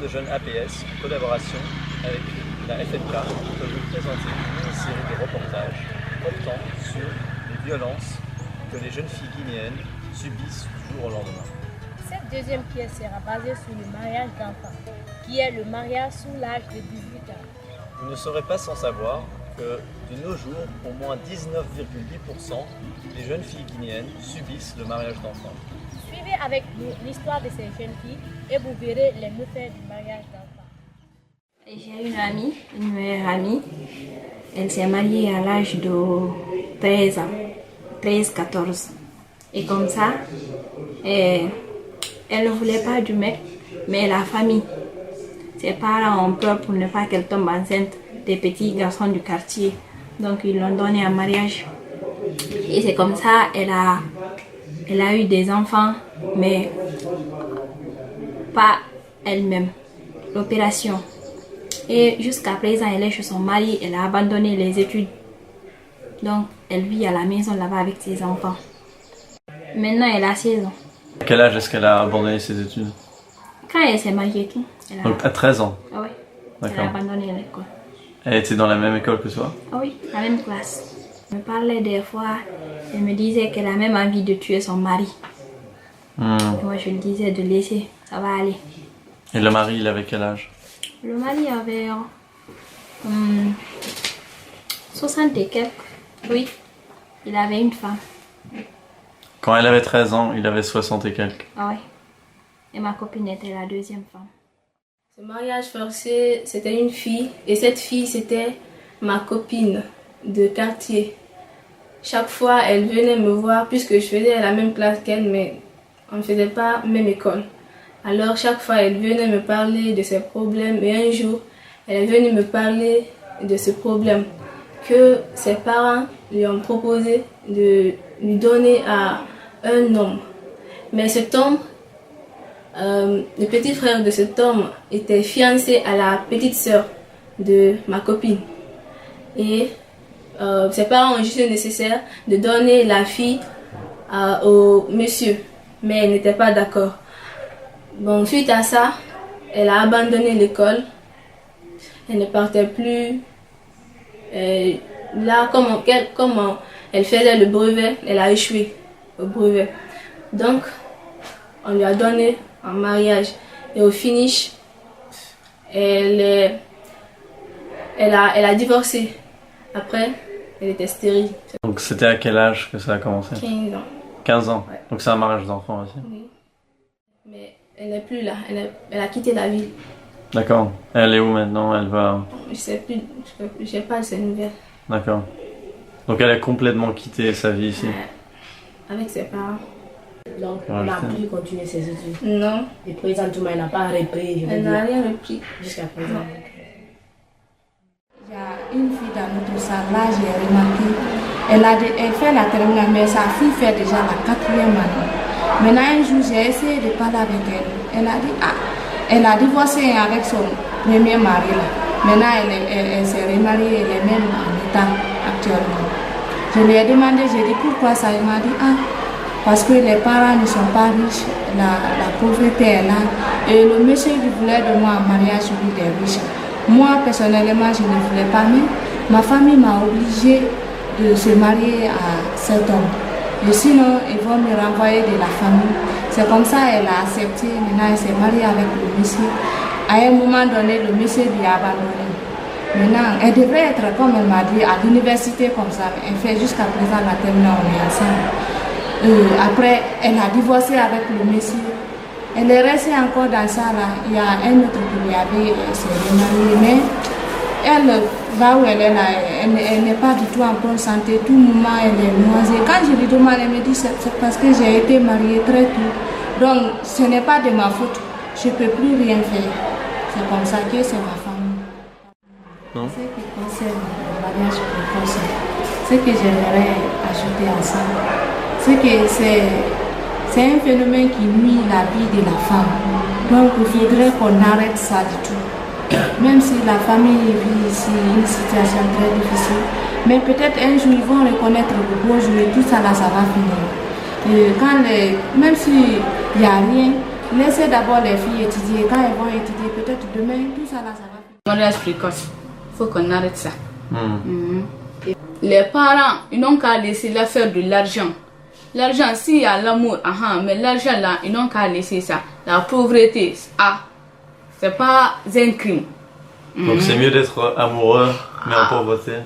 de jeunes APS, en collaboration avec la FNK, peut vous présenter une série de reportages portant sur les violences que les jeunes filles guinéennes subissent du jour au lendemain. Cette deuxième pièce sera basée sur le mariage d'enfants, qui est le mariage sous l'âge de 18 ans. Vous ne serez pas sans savoir que de nos jours, au moins 19,8% des jeunes filles guinéennes subissent le mariage d'enfants. Suivez avec nous l'histoire de ces jeunes filles et vous verrez les méfaits du mariage d'enfants. J'ai une amie, une meilleure amie. Elle s'est mariée à l'âge de 13 ans, 13-14. Et comme ça, elle ne voulait pas du mec, mais la famille. Ses parents ont peur pour ne pas qu'elle tombe enceinte des petits garçons du quartier. Donc ils l'ont donnée en mariage. Et c'est comme ça, elle a eu des enfants, mais pas elle-même. L'opération. Et jusqu'à présent, elle est chez son mari, elle a abandonné les études. Donc elle vit à la maison là-bas avec ses enfants. Maintenant, elle a 16 ans. À quel âge est-ce qu'elle a abandonné ses études? Quand elle s'est mariée et tout. Donc à 13 ans? Ah oui. Elle a abandonné l'école. Elle était dans la même école que toi? Ah oui, la même classe. Elle me parlait des fois, elle me disait qu'elle a même envie de tuer son mari. Moi je lui disais de laisser, ça va aller. Et le mari, il avait quel âge? Le mari avait 60 et quelques. Oui, il avait une femme. Quand elle avait 13 ans, il avait 60 et quelques. Ah oui. Et ma copine était la deuxième femme. Ce mariage forcé, c'était une fille. Et cette fille, c'était ma copine de quartier. Chaque fois, elle venait me voir, puisque je faisais la même classe qu'elle, mais on ne faisait pas même école. Alors, chaque fois, elle venait me parler de ses problèmes. Et un jour, elle est venue me parler de ce problème que ses parents lui ont proposé de lui donner à un homme. Mais cet homme, le petit frère de cet homme était fiancé à la petite sœur de ma copine. Et ses parents ont jugé nécessaire de donner la fille au monsieur. Mais elle n'était pas d'accord. Bon, suite à ça, elle a abandonné l'école. Elle ne partait plus. Là, comme elle faisait le brevet, elle a échoué au brevet. Donc, on lui a donné en mariage. Et au finish, elle a divorcé. Après, elle était stérile. Donc c'était à quel âge que ça a commencé? 15 ans. 15 ans. Ouais. Donc c'est un mariage d'enfant aussi. Oui. Mais elle n'est plus là. Elle a quitté la ville. D'accord. Elle est où maintenant? Elle va... Je sais plus. Je sais pas ses nouvelles. D'accord. Donc elle a complètement quitté sa vie ici. Avec ses parents. Donc, elle n'a plus continué ses études. Non. Et présentement, elle n'a pas repris. Elle n'a rien repris. Jusqu'à présent. Il y a une fille dans notre salle, là j'ai remarqué, elle fait la terminale, mais sa fille fait déjà la 4e année. Maintenant un jour j'ai essayé de parler avec elle. Elle a dit, elle a divorcé avec son premier mari là. Maintenant elle s'est remariée, elle est même en état actuellement. Je lui ai demandé, j'ai dit pourquoi ça, elle m'a dit, parce que les parents ne sont pas riches, la pauvreté est là. Et le monsieur qui voulait de moi en mariage, celui des riches. Moi, personnellement, je ne voulais pas, mais ma famille m'a obligée de se marier à cet homme. Et sinon, ils vont me renvoyer de la famille. C'est comme ça qu'elle a accepté. Maintenant, elle s'est mariée avec le monsieur. À un moment donné, le monsieur lui a abandonné. Maintenant, elle devrait être, comme elle m'a dit, à l'université comme ça. Elle fait jusqu'à présent la terminale, on est ensemble. Après, elle a divorcé avec le monsieur. Elle est restée encore dans ça là. Il y a un autre qui lui avait s'est remarié, mais elle, là où elle est là, elle n'est pas du tout en bonne santé. Tout le moment, elle est noisée. Quand je lui demande, elle me dit c'est parce que j'ai été mariée très tôt. Donc, ce n'est pas de ma faute. Je ne peux plus rien faire. C'est comme ça que c'est ma famille. Non. Ce qui concerne le mariage précoce, ce que j'aimerais ajouter à ça, c'est que c'est un phénomène qui nuit la vie de la femme. Donc il faudrait qu'on arrête ça du tout. Même si la famille vit ici une situation très difficile, mais peut-être un jour ils vont reconnaître le beau jour et tout ça là, ça va finir. Et même s'il n'y a rien, Laissez d'abord les filles étudier. Quand elles vont étudier, peut-être demain, tout ça là, ça va. Mariage précoce, il faut qu'on arrête ça. Les parents, ils n'ont qu'à laisser là faire de l'argent. L'argent, s'il y a l'amour, mais l'argent là, ils n'ont qu'à laisser ça. La pauvreté, c'est pas un crime. Donc c'est mieux d'être amoureux, mais en pauvreté,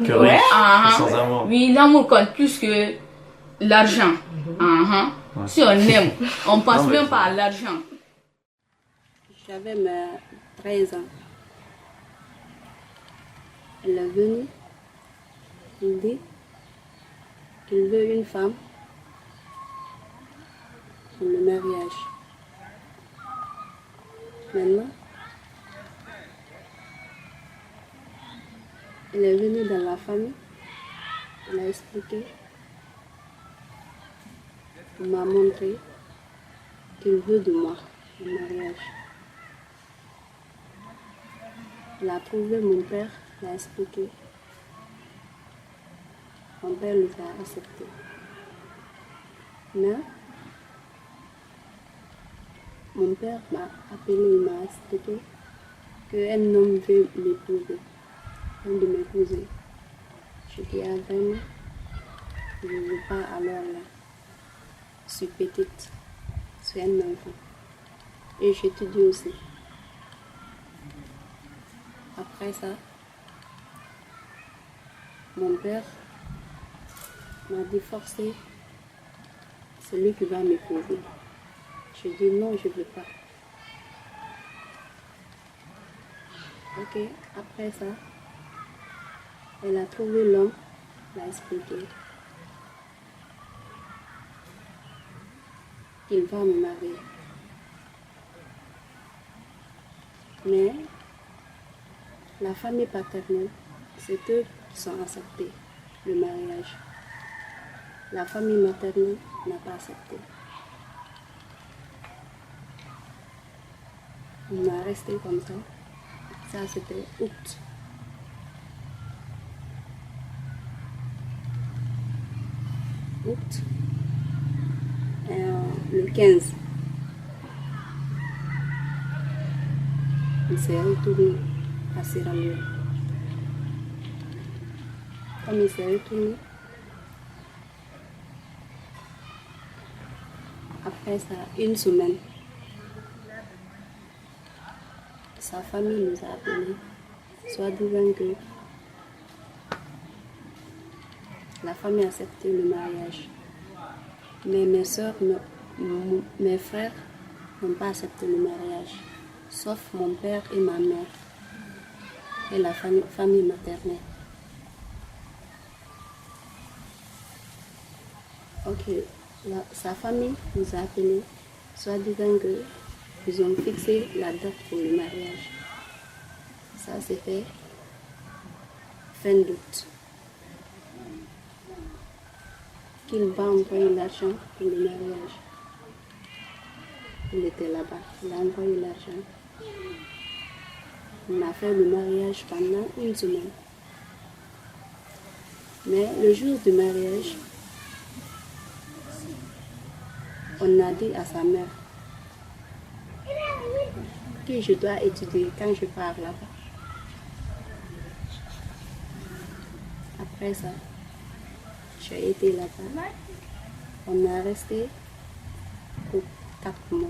que riche, et sans amour. Oui, l'amour compte plus que l'argent. Si on aime, on pense même pas à l'argent. J'avais 13 ans. Elle est venue, il dit qu'il veut une femme pour le mariage. Maintenant, elle est venue dans la famille, elle a expliqué, il m'a montré qu'il veut de moi le mariage. Elle a trouvé mon père, il a expliqué. Mon père nous a acceptés. Mais mon père m'a appelé, il m'a expliqué qu'un homme veut m'épouser, de m'épouser. Je dis vraiment, je ne veux pas alors là. Je suis petite, je suis un enfant. Et j'étudie aussi. Après ça, mon père m'a dit forcé, c'est lui qui va m'épouser. Je dis non, je ne veux pas. Ok, après ça, elle a trouvé l'homme, elle a expliqué qu'il va me marier. Mais la famille paternelle, c'est eux qui sont acceptés le mariage. La famille maternelle n'a pas accepté. On a resté comme ça. Ça, c'était août. Août. Le 15. Il s'est retourné à Sierra Leone. Comme il s'est retourné, après ça, une semaine, sa famille nous a appelés, soit disant que la famille a accepté le mariage. Mais mes soeurs, mes frères n'ont pas accepté le mariage, sauf mon père et ma mère et la famille maternelle. Ok, sa famille nous a appelés, soit disant qu'ils ont fixé la date pour le mariage. Ça s'est fait fin d'août. Qu'il va envoyer l'argent pour le mariage. Il était là-bas, il a envoyé l'argent. On a fait le mariage pendant une semaine. Mais le jour du mariage, on a dit à sa mère que je dois étudier quand je pars là-bas. Après ça, j'ai été là-bas. On a resté pour 4 mois.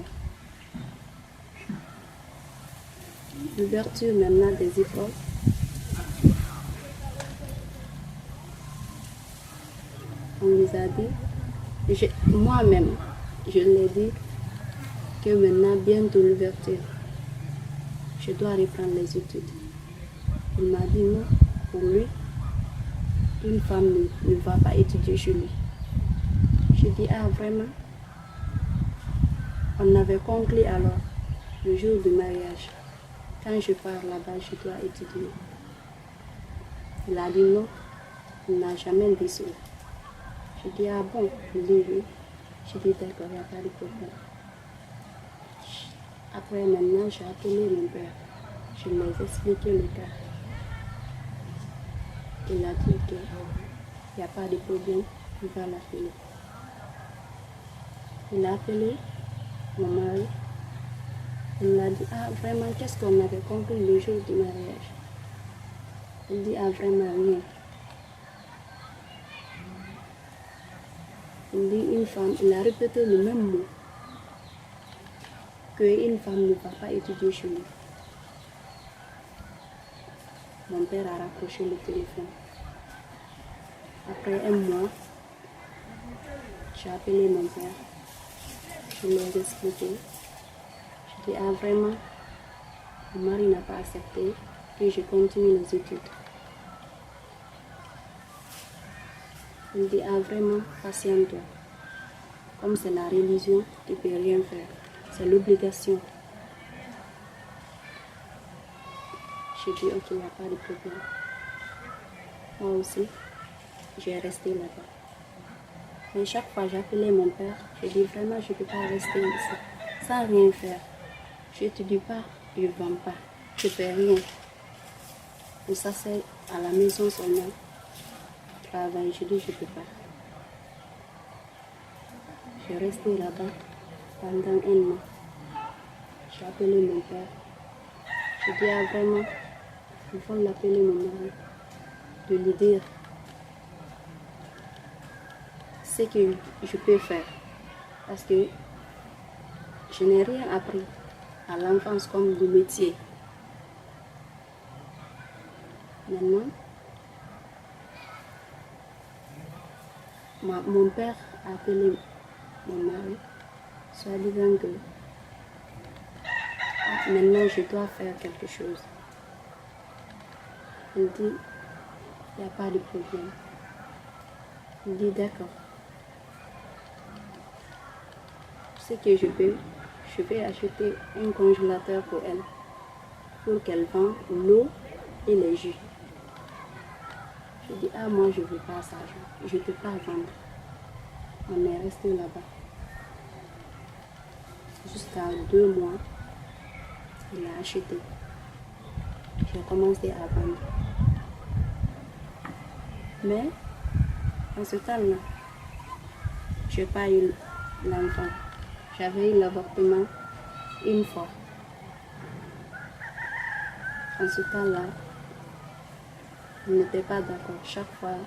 L'ouverture maintenant des écoles. On nous a dit, moi-même, je l'ai dit que maintenant, bientôt l'ouverture, je dois reprendre les études. Il m'a dit non, pour lui, une femme ne va pas étudier chez lui. Je dis, ah vraiment? On avait conclu alors, le jour du mariage. Quand je pars là-bas, je dois étudier. Il a dit non, il n'a jamais dit ça. Je dis, ah bon? Il dit oui. Je dis, d'accord, il n'y a pas de problème. Après, maintenant, j'ai appelé mon père. Je lui ai expliqué le cas. Il a dit qu'il n'y a pas de problème, il va l'appeler. Il a appelé mon mari. Il m'a dit, ah vraiment, qu'est-ce qu'on avait compris le jour du mariage? Il dit, ah vraiment rien. Il dit, une femme, il a répété le même mot, qu'une femme ne va pas étudier chez lui. Mon père a raccroché le téléphone. Après un mois, j'ai appelé mon père. Je lui ai expliqué. Je dis, ah vraiment, mon mari n'a pas accepté que je continue les études. Il dit, ah vraiment, patiente-toi. Comme c'est la religion, tu ne peux rien faire. C'est l'obligation. J'ai dit, ok, il n'y a pas de problème. Moi aussi, j'ai resté là-bas. Mais chaque fois j'appelais mon père, je dis vraiment, je ne peux pas rester ici, sans rien faire. Je ne te dis pas, je ne vends pas, je ne fais rien. Pour ça, c'est à la maison seulement. Travail, je dis, je ne peux pas. Je suis restée là-bas pendant un mois. J'ai appelé mon père. Je dis, ah vraiment, il faut l'appeler mon mari, de lui dire ce que je peux faire. Parce que je n'ai rien appris à l'enfance comme du métier. Maintenant, mon père a appelé mon mari, soit disant que maintenant je dois faire quelque chose. Il dit, il n'y a pas de problème. Il dit, d'accord. Ce que je peux, je vais acheter un congélateur pour elle, pour qu'elle vende l'eau et les jus. Je dis, ah moi je ne veux pas ça, je ne peux pas vendre. On est resté là-bas. Jusqu'à 2 mois, il a acheté. J'ai commencé à vendre. Mais, en ce temps-là, je n'ai pas eu l'enfant. J'avais eu l'avortement une fois. En ce temps-là, il n'était pas d'accord. Chaque fois,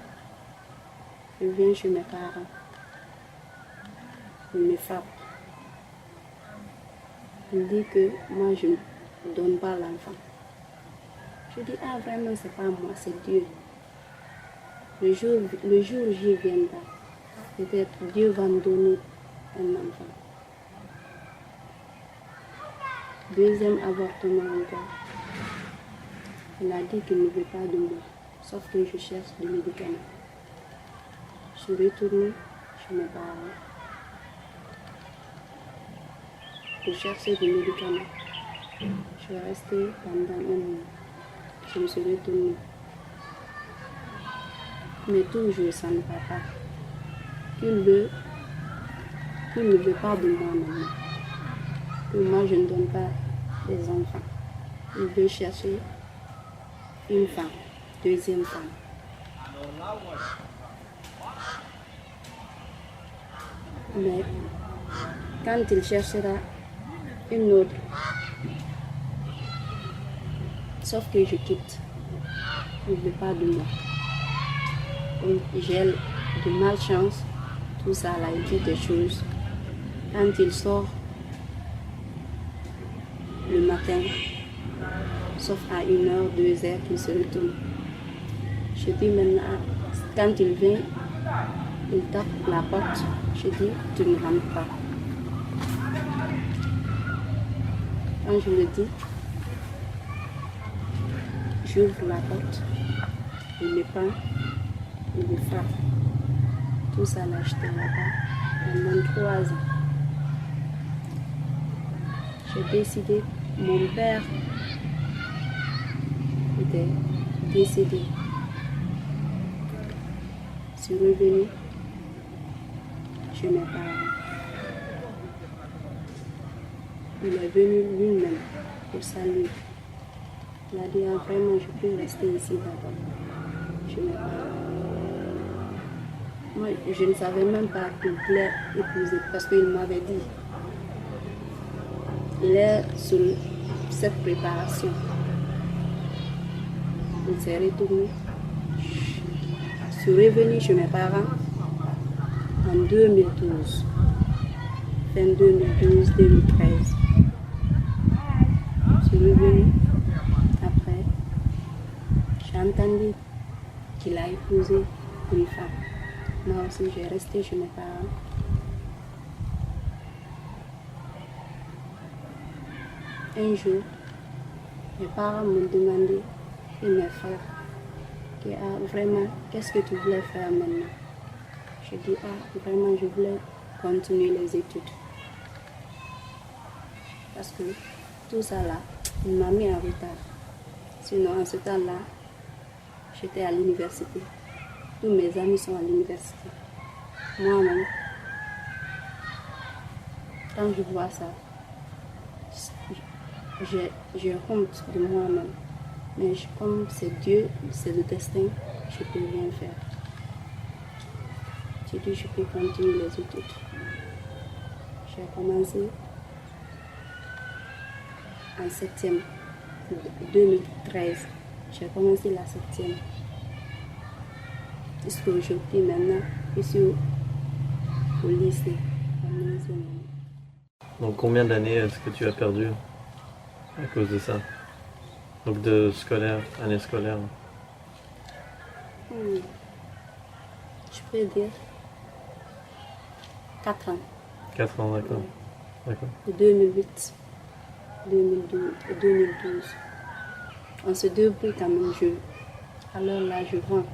je viens chez mes parents. Il me frappe. Il dit que moi, je ne donne pas l'enfant. Je dis, ah vraiment, c'est pas moi, c'est Dieu. Le jour où j'y viendrai, peut-être Dieu va me donner un enfant. Deuxième avortement encore. Il a dit qu'il ne veut pas de moi, sauf que je cherche des médicaments. Je suis retournée chez mes parents pour chercher des médicaments. Je suis restée pendant un mois. Je me suis retournée. Mais toujours ça ne va pas. Qu'il ne veut pas de moi maintenant. Que moi je ne donne pas des enfants. Il veut chercher une femme, deuxième femme. Mais quand il cherchera une autre, sauf que je quitte, il ne veut pas de moi. Comme j'ai de malchance, tout ça, là, il dit des choses. Quand il sort le matin, sauf à 1h, 2h qu'il se retourne. Je dis maintenant, quand il vient, il tape la porte. Je dis, tu ne rentres pas. Quand je le dis, j'ouvre la porte, il me prend, il me frappe. Tout ça l'a acheté là-bas pendant 3 ans. J'ai décidé, mon père était décédé. Je suis revenue chez mes parents. Il est venu lui-même pour saluer. Il a dit, ah, vraiment, je peux rester ici d'abord chez mes parents. Moi, je ne savais même pas qu'il voulait épouser parce qu'il m'avait dit Il est sous cette préparation. Il s'est retourné. Je suis revenue chez mes parents en 2012. Fin 2012-2013. Je suis revenue. Après, j'ai entendu qu'il a épousé une femme. Moi aussi, j'ai resté chez mes parents. Un jour, mes parents m'ont demandé, et mes frères, vraiment, qu'est-ce que tu voulais faire maintenant? J'ai dit, vraiment, je voulais continuer les études. Parce que tout ça là, il m'a mis en retard. Sinon, en ce temps-là, j'étais à l'université. Tous mes amis sont à l'université. Moi-même, quand je vois ça, j'ai honte de moi-même. Mais comme c'est Dieu, c'est le destin, je ne peux rien faire. J'ai dit, je peux continuer les études. J'ai commencé en 7e, 2013. J'ai commencé la 7e. Jusqu'aujourd'hui, maintenant, je suis au lycée. Donc combien d'années est-ce que tu as perdu à cause de ça? Donc de scolaire, année scolaire. Je peux dire 4 ans. 4 ans, d'accord. D'accord. De 2008, 2012. On se débrouille quand même. Alors là, je vends.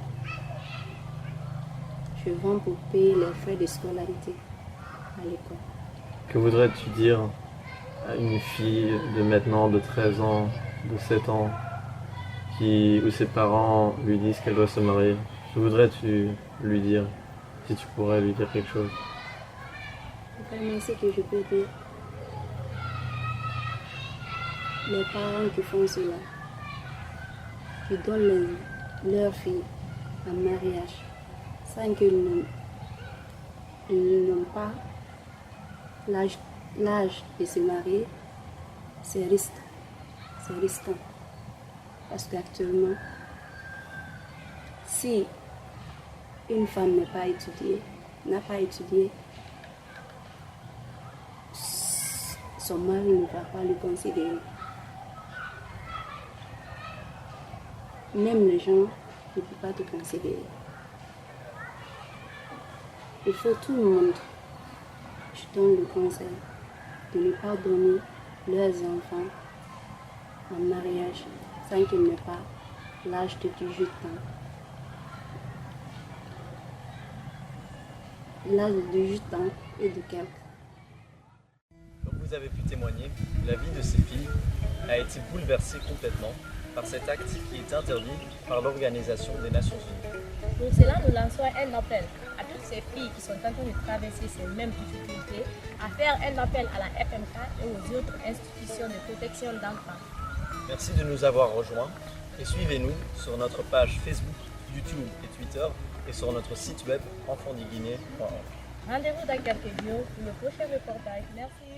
Je vends pour payer les frais de scolarité à l'école. Que voudrais-tu dire à une fille de maintenant, de 13 ans, de 7 ans, où ses parents lui disent qu'elle doit se marier? Que voudrais-tu lui dire, si tu pourrais lui dire quelque chose? Vraiment, ce que je peux dire, les parents qui font cela, qui donnent leur fille en mariage sans qu'ils n'ont pas l'âge de se marier, c'est risqué. C'est risquant. Parce qu'actuellement, si une femme n'a pas étudié, son mari ne va pas le considérer. Même les gens ne peuvent pas te considérer. Il faut tout le monde, je donne le conseil de ne pas donner leurs enfants en mariage sans qu'ils n'aient pas l'âge de 18 ans. L'âge de 18 ans et de quelques. Comme vous avez pu témoigner, la vie de ces filles a été bouleversée complètement par cet acte qui est interdit par l'Organisation des Nations Unies. Pour cela, nous lançons un appel à toutes ces filles qui sont en train de traverser ces mêmes difficultés, à faire un appel à la FMK et aux autres institutions de protection d'enfants. Merci de nous avoir rejoints et suivez-nous sur notre page Facebook, YouTube et Twitter et sur notre site web enfandiguinée.org. Rendez-vous dans quelques jours pour le prochain reportage. Merci.